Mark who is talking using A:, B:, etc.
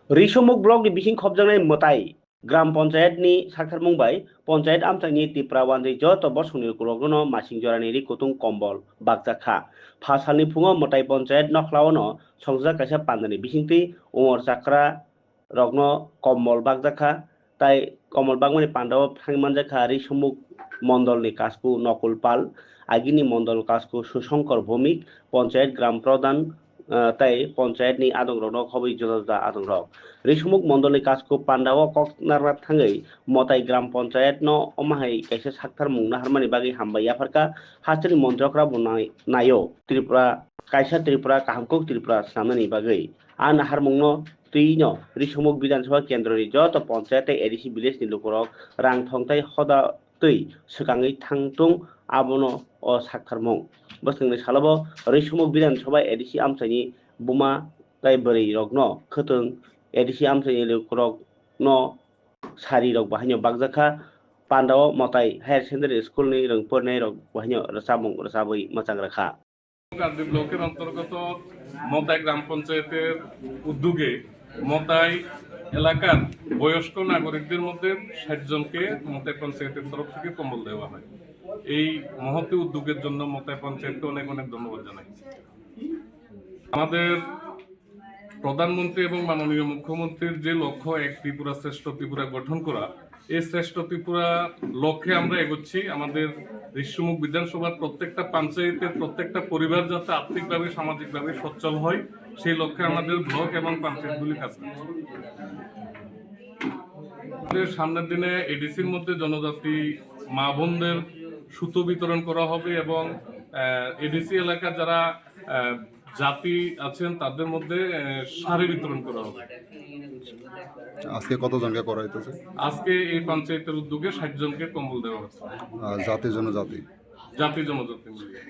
A: Risomuk blok di bising khobjangnai motai gram panchayat ni sakar mungbai panchayat amchangni tipra wandai joto bosungni kurogono masing jorani ri kutung kombol bakjakha phasalni phungo motai panchayat nokhlaono songjak kaisa pandani bisingti umor chakra rokno kombol bakjakha tai kombol bagmani pandao thangmanjakha risomuk মন্ডলনি কাজকু Nakul পাল আগিনি মন্ডল কাজকু সুশঙ্কর ভৌমিক পঞ্চায়েত গ্রাম প্রধান তাই পঞ্চায়েতনি আদংরক হবই জলদা আদংরক রিসমুক মন্ডলনি কাজকু পান্ডাও ককনারনাথ থাঙ্গै মতাই গ্রাম পঞ্চায়েত ন অমাহাই কাইসা সাকথার মুং নাহারমানি বাগै হামবাই আফারকা হাস্টেনি মন্ত্রকরা বনাই নাयो ত্রিপুরা কাইসা ত্রিপুরা কাহামকুক ত্রিপুরা সামনানি বাগै আ নাহার মুংনো তুইনো রিসমুক বিধানসভা কেন্দ্রনি যত panchayat ADC village ni lukorok rang thongtai hoda tui swkangui thangtung abono o saktarmung bwswngni salabo risumuk biধানসভা ADC আমচাইনি বুমা tai bwrwi rokno khwtwng ADC আমচাইনি lukorok no sari rok bahaino bakjakha pandao motai higher secondary school ni rungpurnai rok bahaino rwchabung rwchabui mwchang rakha
B: কার্য্য ব্লকের অন্তর্গত মতাই গ্রাম পঞ্চায়েতের উদ্যোগে মতাই এলাকার বয়স্ক নাগরিকদের মধ্যে ৬০ জনকে মতাই পঞ্চায়েতের তরফ থেকে কম্বল দেওয়া হয়। এই মহতি উদ্যোগের জন্য মতাই পঞ্চায়েতকে অনেক অনেক ধন্যবাদ জানাই। আমাদের প্রধানমন্ত্রী এবং মাননীয় মুখ্যমন্ত্রীর যে লক্ষ্য এক ত্রিপুরা শ্রেষ্ঠ ত্রিপুরা গঠন করা, এই শ্রেষ্ঠ ত্রিপুরা লক্ষ্যে আমরা এগোচ্ছি। আমাদের ঋষ্যমুখ বিধানসভার প্রত্যেকটা পঞ্চায়েতের প্রত্যেকটা পরিবার যাতে আর্থিকভাবে সামাজিকভাবে সচ্ছল হয় সেই লক্ষ্যে আমাদের ব্লক এবং পঞ্চায়েতগুলি কাজ করছে। আমাদের সামনের দিনে এডিসির মধ্যে জনজাতি মা বোনদের সুতো বিতরণ করা হবে এবং এডিসি এলাকার যারা জাতি আছেন তাদের মধ্যে শাড়ি বিতরণ করা হবে।
C: আজকে কতজনকে করা হইতেছে?
B: আজকে এই পঞ্চায়েতের উদ্যোগে ৬০ জনকে কম্বল দেওয়া হচ্ছে।
C: জাতি জনজাতি
B: জাতি জনজাতি মিলিয়ে।